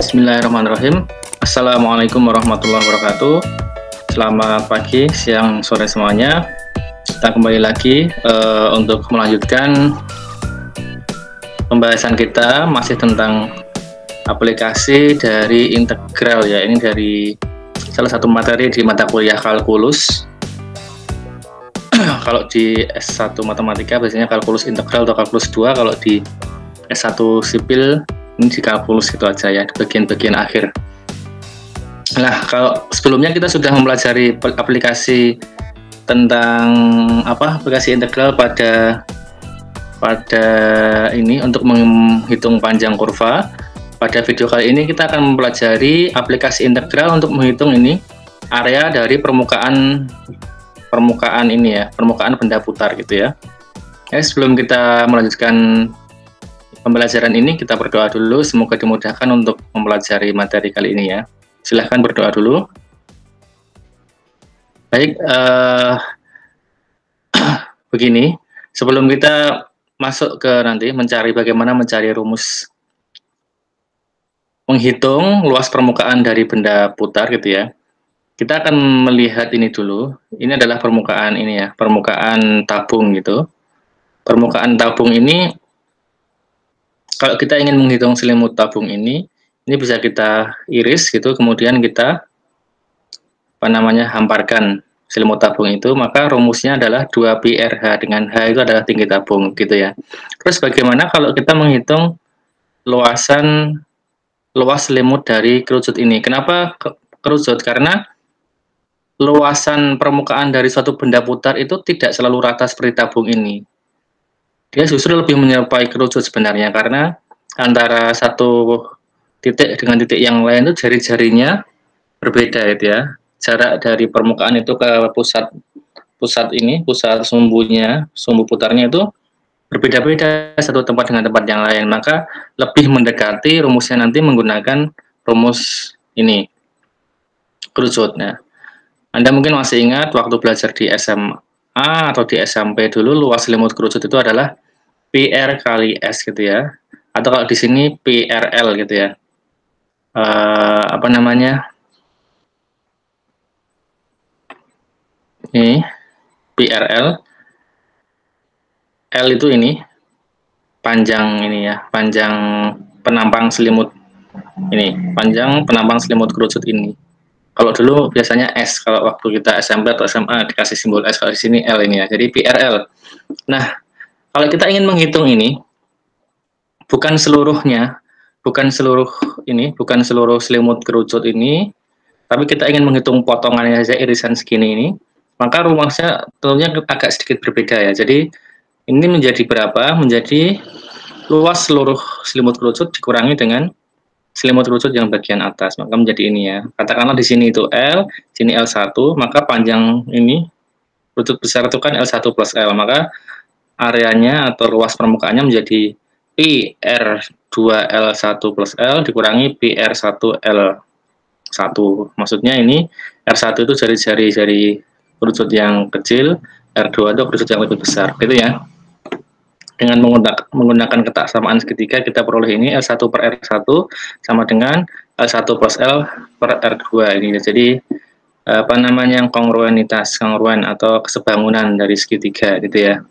Bismillahirrahmanirrahim. Assalamualaikum warahmatullahi wabarakatuh. Selamat pagi, siang, sore semuanya. Kita kembali lagi untuk melanjutkan pembahasan kita masih tentang aplikasi dari integral ya. Ini dari salah satu materi di mata kuliah kalkulus. Kalau di S1 matematika biasanya kalkulus integral atau kalkulus 2, kalau di S1 sipil ini di kalkulus gitu aja ya, di bagian-bagian akhir. Nah, kalau sebelumnya kita sudah mempelajari aplikasi tentang aplikasi integral pada ini untuk menghitung panjang kurva. Pada video kali ini kita akan mempelajari aplikasi integral untuk menghitung ini area dari permukaan ini ya, permukaan benda putar gitu ya. Sebelum kita melanjutkan pembelajaran ini, kita berdoa dulu, semoga dimudahkan untuk mempelajari materi kali ini ya. Silahkan berdoa dulu. Baik, begini, sebelum kita masuk ke nanti bagaimana mencari rumus menghitung luas permukaan dari benda putar gitu ya, kita akan melihat ini dulu. Ini adalah permukaan ini ya, permukaan tabung gitu. Permukaan tabung ini, kalau kita ingin menghitung selimut tabung ini bisa kita iris gitu, kemudian kita hamparkan selimut tabung itu, maka rumusnya adalah 2πRH, dengan H itu adalah tinggi tabung gitu ya. Terus bagaimana kalau kita menghitung luas selimut dari kerucut ini? Kenapa kerucut? Karena luasan permukaan dari suatu benda putar itu tidak selalu rata seperti tabung ini. Dia justru lebih menyerupai kerucut sebenarnya, karena antara satu titik dengan titik yang lain itu jari-jarinya berbeda gitu ya. Jarak dari permukaan itu ke pusat sumbu putarnya itu berbeda-beda satu tempat dengan tempat yang lain. Maka lebih mendekati rumusnya nanti menggunakan rumus ini, kerucut. Nah, Anda mungkin masih ingat waktu belajar di SMA atau di SMP dulu, luas selimut kerucut itu adalah PR kali S gitu ya, atau kalau di sini PRL gitu ya. Ini PRL, L itu ini panjang ini ya, panjang penampang selimut ini, panjang penampang selimut kerucut ini. Kalau dulu biasanya S, kalau waktu kita SMP atau SMA dikasih simbol S, kalau di sini L ini ya, jadi PRL. Nah, kalau kita ingin menghitung ini, bukan seluruh selimut kerucut ini, tapi kita ingin menghitung potongannya saja, irisan segini ini, maka rumusnya tentunya agak sedikit berbeda ya. Jadi ini menjadi berapa? Menjadi luas seluruh selimut kerucut dikurangi dengan selimut kerucut yang bagian atas, maka menjadi ini ya. Katakanlah di sini itu L, sini L1, maka panjang ini kerucut besar itu kan L1 plus L, maka areanya atau luas permukaannya menjadi PR2L1 plus L dikurangi PR1L1. Maksudnya ini R1 itu jari-jari kerucut yang kecil, R2 itu kerucut yang lebih besar, gitu ya. Dengan menggunakan ketaksamaan segitiga, kita peroleh ini L1 per R1 sama dengan L1 plus L per R2 ini. Jadi kongruen atau kesebangunan dari segitiga gitu ya.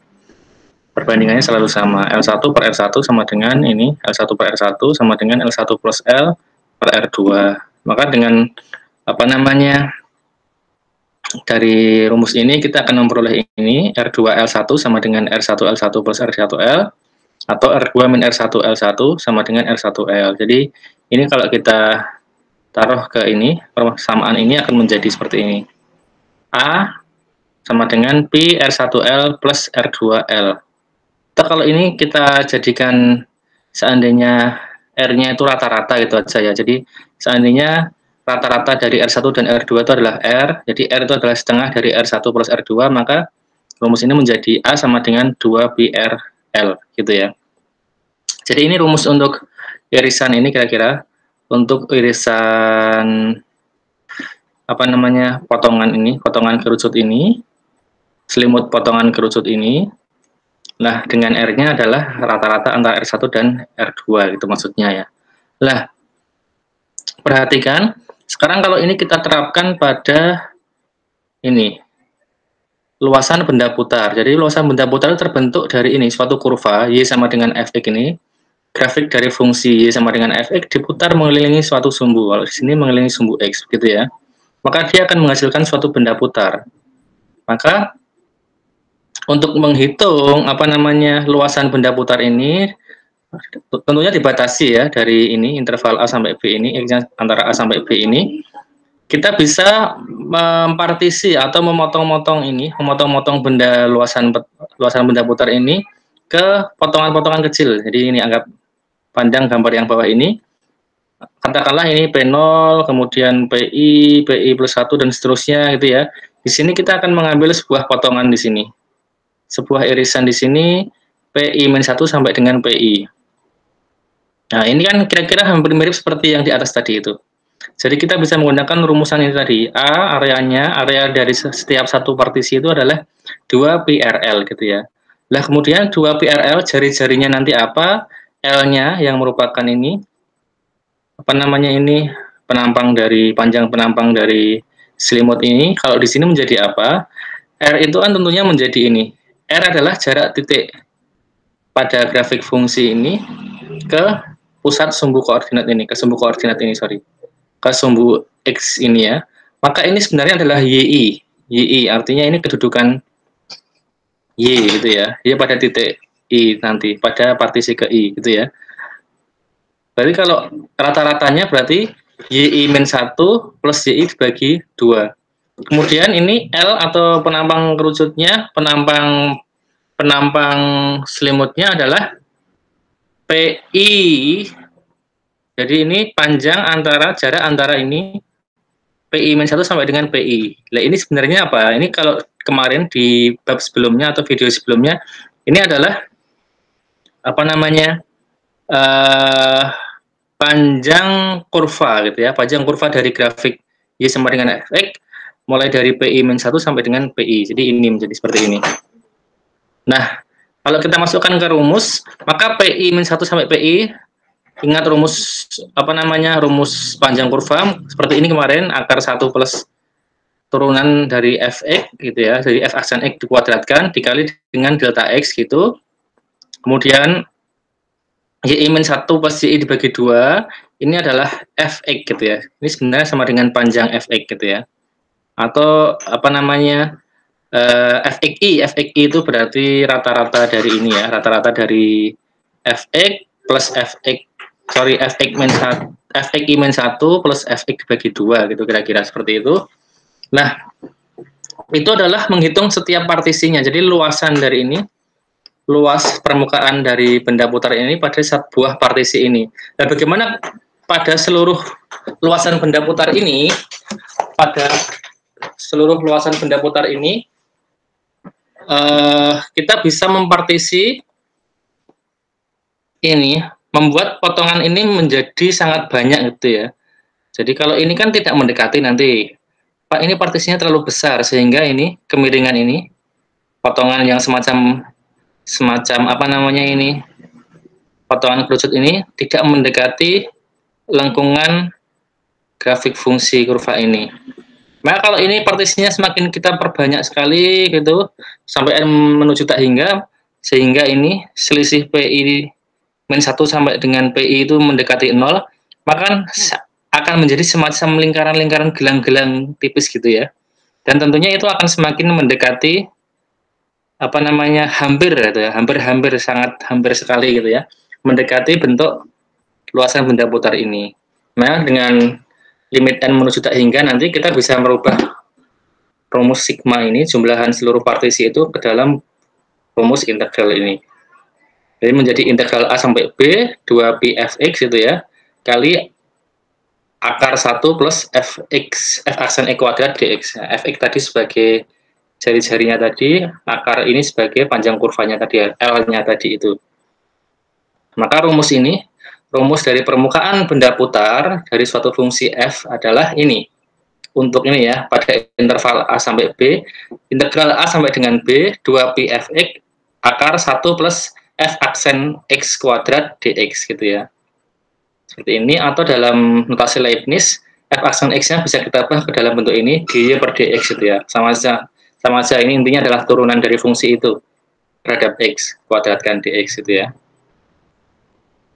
Perbandingannya selalu sama, L1 per R1 sama dengan ini, L1 per R1 sama dengan L1 plus L per R2. Maka dengan dari rumus ini kita akan memperoleh ini R2L1 sama dengan R1L1 plus R1L, atau R2 min R1L1 sama dengan R1L. Jadi ini kalau kita taruh ke ini, persamaan ini akan menjadi seperti ini. A sama dengan P R1L plus R2L. Kalau ini kita jadikan seandainya R-nya itu rata-rata gitu aja ya. Jadi seandainya rata-rata dari R1 dan R2 itu adalah R, jadi R itu adalah setengah dari R1 plus R2, maka rumus ini menjadi A sama dengan 2πRL gitu ya. Jadi ini rumus untuk irisan ini kira-kira, untuk irisan potongan kerucut ini, selimut potongan kerucut ini. Nah, dengan R-nya adalah rata-rata antara R1 dan R2 gitu maksudnya ya. Lah, Perhatikan, sekarang kalau ini kita terapkan pada ini, luasan benda putar. Jadi luasan benda putar terbentuk dari ini, suatu kurva, Y sama dengan Fx ini. Grafik dari fungsi Y sama dengan Fx diputar mengelilingi suatu sumbu. Kalau di sini mengelilingi sumbu X, gitu ya. Maka dia akan menghasilkan suatu benda putar. Maka untuk menghitung luasan benda putar ini tentunya dibatasi ya dari ini interval A sampai B ini, antara A sampai B ini. Kita bisa mempartisi atau memotong-motong luasan benda putar ini ke potongan-potongan kecil. Jadi ini anggap pandang gambar yang bawah ini. Katakanlah ini P0, kemudian PI plus 1 dan seterusnya gitu ya. Di sini kita akan mengambil sebuah potongan di sini. Sebuah irisan di sini PI-1 sampai dengan PI. Nah, ini kan kira-kira hampir mirip seperti yang di atas tadi itu. Jadi kita bisa menggunakan rumusan ini tadi. Area dari setiap satu partisi itu adalah 2πrl gitu ya. Nah, kemudian 2πrl jari-jarinya nanti apa? L-nya yang merupakan ini panjang penampang dari selimut ini. Kalau di sini menjadi apa? R itu kan tentunya menjadi ini. R adalah jarak titik pada grafik fungsi ini ke pusat sumbu koordinat ini, ke sumbu X ini ya. Maka ini sebenarnya adalah YI artinya ini kedudukan Y gitu ya. Y pada titik I nanti, pada partisi ke I gitu ya. Berarti kalau rata-ratanya berarti YI-1 plus YI dibagi 2. Kemudian ini L atau penampang kerucutnya, penampang selimutnya adalah PI. Jadi ini jarak antara ini PI-1 sampai dengan PI. Nah, ini sebenarnya apa? Ini kalau kemarin di bab sebelumnya atau video sebelumnya, ini adalah panjang kurva gitu ya, panjang kurva dari grafik Y sama dengan Fx mulai dari PI-1 sampai dengan PI. Jadi ini menjadi seperti ini. Nah, kalau kita masukkan ke rumus, maka PI-1 sampai PI, ingat rumus rumus panjang kurva seperti ini kemarin, akar 1 plus turunan dari Fx gitu ya, dari F aksen X dikuadratkan dikali dengan delta X gitu. Kemudian Y-1 plus Y dibagi 2, ini adalah Fx gitu ya. Ini sebenarnya sama dengan panjang Fx gitu ya. Atau Fxi itu berarti rata-rata dari ini ya, rata-rata dari Fx plus Fxi-1 plus Fx dibagi 2 gitu, kira-kira seperti itu. Nah, itu adalah menghitung setiap partisinya. Jadi luasan dari ini, luas permukaan dari benda putar ini pada sebuah partisi ini. Dan bagaimana pada seluruh luasan benda putar ini, kita bisa mempartisi ini, membuat potongan ini menjadi sangat banyak gitu ya. Jadi kalau ini kan tidak mendekati nanti, Pak, ini partisinya terlalu besar sehingga ini kemiringan ini, potongan yang semacam potongan kerucut ini tidak mendekati lengkungan grafik fungsi kurva ini. Maka kalau ini partisinya semakin kita perbanyak sekali gitu sampai menuju tak hingga, sehingga ini selisih PI-1 sampai dengan PI itu mendekati 0, maka akan menjadi semacam lingkaran-lingkaran gelang-gelang tipis gitu ya. Dan tentunya itu akan semakin mendekati hampir gitu ya, sangat hampir sekali gitu ya, mendekati bentuk luasan benda putar ini. Nah, dengan limit n menuju tak hingga, nanti kita bisa merubah rumus sigma ini, jumlahan seluruh partisi itu ke dalam rumus integral ini. Jadi menjadi integral A sampai B 2pi Fx gitu ya, kali akar 1 plus Fx, F aksen E kuadrat dx. Nah, Fx tadi sebagai jari-jarinya tadi, akar ini sebagai panjang kurvanya tadi, L-nya tadi itu. Maka rumus ini, rumus dari permukaan benda putar dari suatu fungsi f adalah ini. Untuk ini ya, pada interval A sampai B, integral A sampai dengan B, 2pi Fx, akar 1 plus F aksen X kuadrat dx gitu ya. seperti ini, atau dalam notasi Leibniz f aksen x-nya bisa kita ubah ke dalam bentuk ini dy per dx gitu ya. Sama aja ini intinya adalah turunan dari fungsi itu terhadap x kuadratkan dx gitu ya.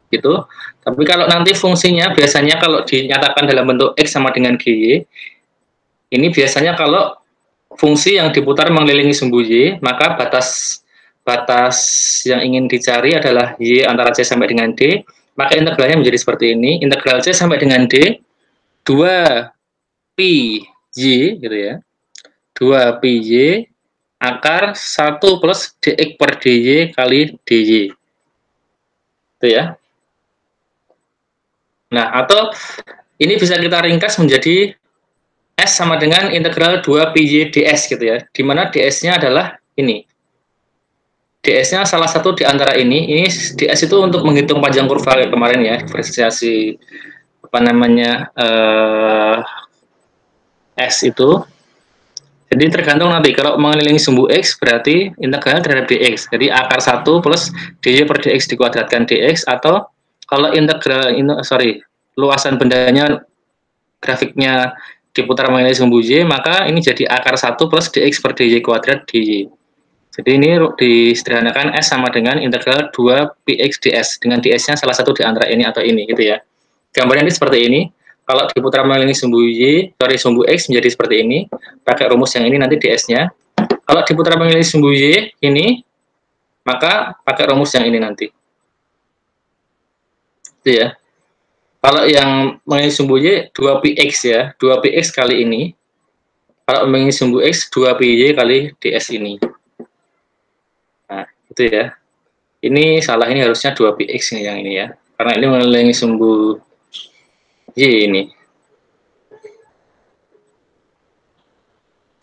Gitu. Tapi kalau nanti fungsinya biasanya kalau dinyatakan dalam bentuk x sama dengan gy, ini biasanya kalau fungsi yang diputar mengelilingi sumbu y, maka batas yang ingin dicari adalah y antara c sampai dengan d, maka integralnya menjadi seperti ini. Integral c sampai dengan d 2 pi y gitu ya. 2 pi y akar 1 plus dx per dy kali dy. Itu ya. Nah, atau ini bisa kita ringkas menjadi S sama dengan integral 2 pi y ds gitu ya. Di mana ds-nya adalah ini. ds-nya salah satu di antara ini. Ini ds itu untuk menghitung panjang kurva kemarin ya, diferensiasi apa namanya S itu. Jadi tergantung nanti kalau mengelilingi sumbu X berarti integral terhadap dx. Jadi akar 1 plus dy per dx dikuadratkan dx, atau kalau integral luasan bendanya grafiknya diputar mengelilingi sumbu y, maka ini jadi akar 1 plus dx per dy kuadrat dy. Jadi ini disederhanakan S sama dengan integral 2 px ds, dengan ds-nya salah satu di antara ini atau ini gitu ya. Gambarnya ini seperti ini. Kalau diputar mengelilingi sumbu x menjadi seperti ini, pakai rumus yang ini nanti ds-nya. Kalau diputar mengelilingi sumbu y ini, maka pakai rumus yang ini nanti. Itu ya. Kalau yang mengelilingi sumbu y 2px ya, 2px kali ini. Kalau mengelilingi sumbu x 2py kali ds ini. Nah, itu ya. Ini salah, ini harusnya 2px ini yang ini ya. Karena ini mengelilingi sumbu y ini.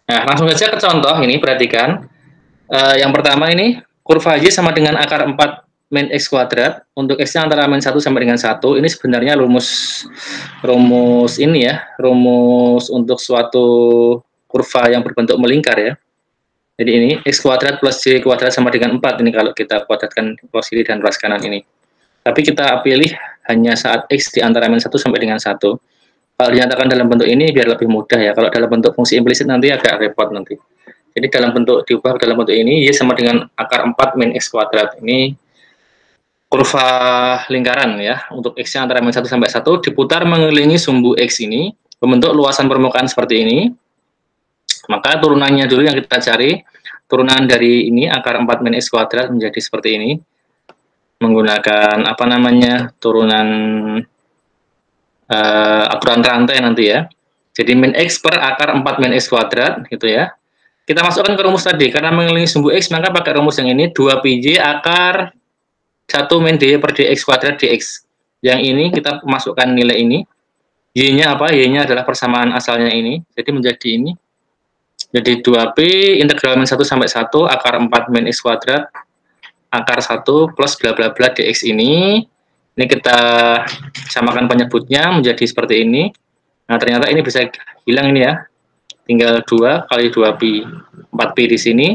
Nah, langsung saja ke contoh ini, perhatikan. Yang pertama ini, kurva y sama dengan akar 4 min x kuadrat. Untuk x-nya antara min 1 sampai dengan 1. Ini sebenarnya rumus ini ya, rumus untuk suatu kurva yang berbentuk melingkar ya. Jadi ini x kuadrat plus y kuadrat sama dengan 4 ini kalau kita kuadratkan ruas kiri dan ruas kanan ini. Tapi kita pilih hanya saat x di antara min 1 sampai dengan 1. Kalau dinyatakan dalam bentuk ini biar lebih mudah ya. Kalau dalam bentuk fungsi implisit nanti agak repot nanti. Jadi dalam bentuk diubah dalam bentuk ini y sama dengan akar 4 min x kuadrat. Ini kurva lingkaran ya. Untuk x-nya antara min 1 sampai 1 diputar mengelilingi sumbu x ini membentuk luasan permukaan seperti ini. Maka turunannya dulu yang kita cari. Turunan dari ini akar 4 min x kuadrat menjadi seperti ini. Menggunakan apa namanya? Turunan aturan rantai nanti ya. Jadi min x per akar 4 min x kuadrat gitu ya. Kita masukkan ke rumus tadi, karena mengelilingi sumbu x maka pakai rumus yang ini 2 pj akar 1 min dy per dx kuadrat dx. Yang ini kita masukkan nilai ini. Y-nya apa? Y-nya adalah persamaan asalnya ini. Jadi menjadi ini. Jadi 2p integral min 1 sampai 1 akar 4 min x kuadrat akar 1 plus bla bla bla dx ini. Ini kita samakan penyebutnya menjadi seperti ini. Nah, ternyata ini bisa hilang ini ya. Tinggal 2 kali 2pi. 4pi di sini.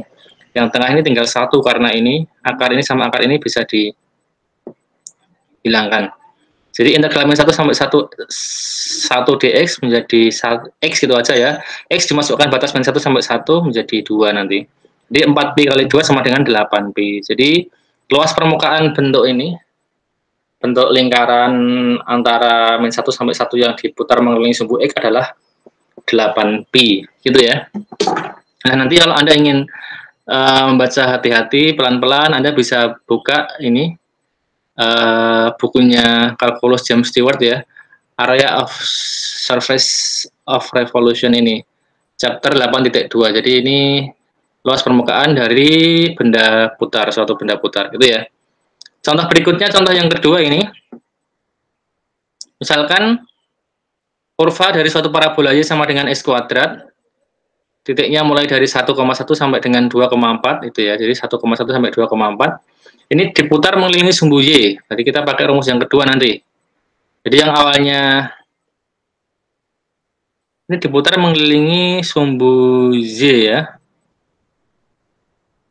Yang tengah ini tinggal 1 karena ini akar ini sama akar ini bisa dihilangkan. Jadi integral min 1 sampai 1 dx menjadi x gitu aja ya. X dimasukkan batas min 1 sampai 1 menjadi 2 nanti. Jadi 4pi kali 2 sama dengan 8pi. Jadi luas permukaan bentuk ini, bentuk lingkaran antara min 1 sampai 1 yang diputar mengelilingi sumbu x adalah 8pi gitu ya. Nah, nanti kalau Anda ingin membaca hati-hati pelan-pelan, Anda bisa buka ini bukunya Calculus James Stewart ya, Area of Surface of Revolution ini, chapter 8.2. Jadi ini luas permukaan dari benda putar, suatu benda putar gitu ya. Contoh berikutnya, contoh yang kedua ini. Misalkan kurva dari suatu parabola y sama dengan x kuadrat. Titiknya mulai dari 1,1 sampai dengan 2,4 itu ya. Jadi 1,1 sampai 2,4. Ini diputar mengelilingi sumbu y. Jadi kita pakai rumus yang kedua nanti. Jadi yang awalnya ini diputar mengelilingi sumbu y ya.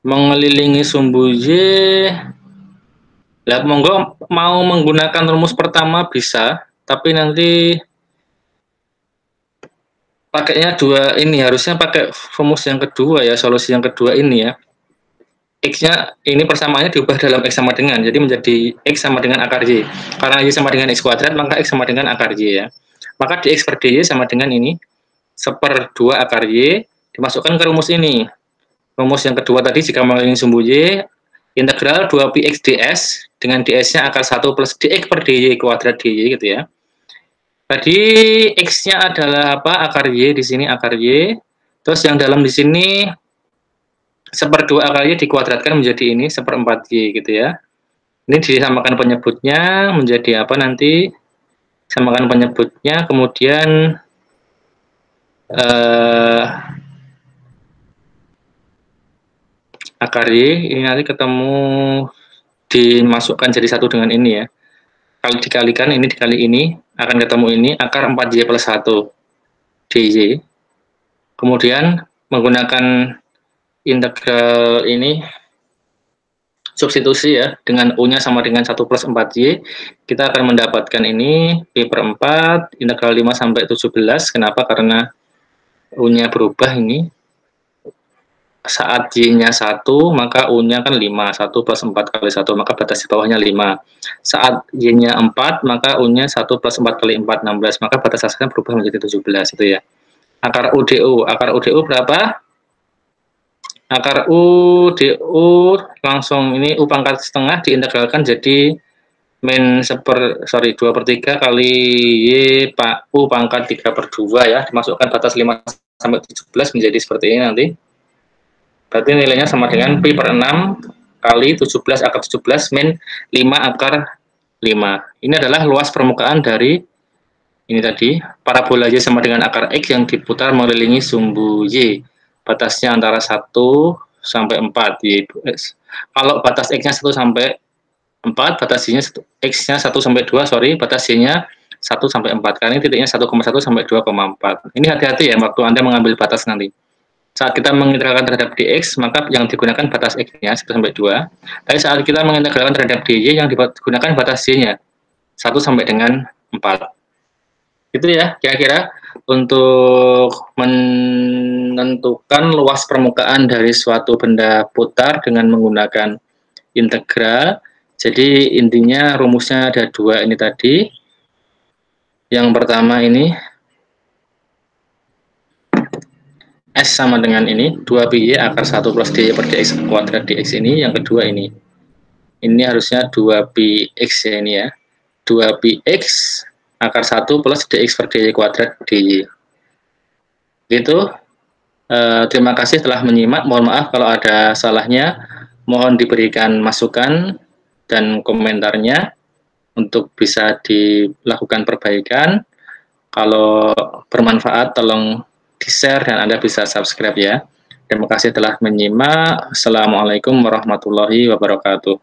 Mengelilingi sumbu y Lah, monggo mau menggunakan rumus pertama bisa, tapi nanti pakainya dua ini, harusnya pakai rumus yang kedua ya, solusi yang kedua ini ya. X-nya ini persamaannya diubah dalam X sama dengan, jadi menjadi X sama dengan akar Y. Karena Y sama dengan X kuadrat, maka X sama dengan akar Y ya. Maka dx per dy sama dengan ini, 1/2 akar Y, dimasukkan ke rumus ini. Rumus yang kedua tadi, jika mengelilingi sumbu Y, integral 2πx ds, dengan ds-nya akar 1 plus dx per dy kuadrat dy gitu ya. Tadi X-nya adalah apa? Akar Y, di sini akar Y. Terus yang dalam di sini 1/2 akar Y dikuadratkan menjadi ini 1/4 Y gitu ya. Ini disamakan penyebutnya menjadi apa nanti? Samakan penyebutnya, kemudian akar Y ini nanti ketemu dimasukkan jadi satu dengan ini ya. Kalau dikalikan ini dikali ini akan ketemu ini akar 4Y plus 1 dy. Kemudian menggunakan integral ini substitusi ya, dengan U-nya sama dengan 1 plus 4Y, kita akan mendapatkan ini Pi/4 integral 5 sampai 17. Kenapa? Karena U-nya berubah ini. Saat Y-nya 1, maka U-nya kan 5, 1 plus 4 kali 1, maka batas di bawahnya 5. Saat Y-nya 4, maka U-nya 1 plus 4 kali 4, 16, maka batas asalnya berubah menjadi 17, itu ya. Akar UDU berapa? Akar UDU langsung ini U pangkat setengah diintegralkan jadi 2/3 kali Y U pangkat 3/2 ya, dimasukkan batas 5 sampai 17 menjadi seperti ini nanti. Berarti nilainya sama dengan Pi/6 kali 17 akar 17 min 5 akar 5. Ini adalah luas permukaan dari ini tadi, parabola Y sama dengan akar X yang diputar mengelilingi sumbu Y. Batasnya antara 1 sampai 4. Y. Kalau batas X-nya 1 sampai 4, batas Y-nya X-nya 1 sampai 2, batas Y-nya 1 sampai 4. Karena ini titiknya 1,1 sampai 2,4. Ini hati-hati ya waktu Anda mengambil batas nanti. Saat kita mengintegralkan terhadap dx, maka yang digunakan batas X-nya 1 sampai 2. Tapi saat kita mengintegralkan terhadap dy, yang digunakan batas Y-nya 1 sampai dengan 4. Itu ya, kira-kira untuk menentukan luas permukaan dari suatu benda putar dengan menggunakan integral. Jadi intinya rumusnya ada dua ini tadi. Yang pertama ini S sama dengan ini 2πy akar 1 plus dy per dx kuadrat dx ini. Yang kedua ini harusnya 2πx ya, ini ya, 2πx akar 1 plus dx per dy kuadrat dy. Gitu. Terima kasih telah menyimak. Mohon maaf kalau ada salahnya. Mohon diberikan masukan dan komentarnya untuk bisa dilakukan perbaikan. Kalau bermanfaat tolong di-share dan Anda bisa subscribe ya. Terima kasih telah menyimak. Assalamualaikum warahmatullahi wabarakatuh.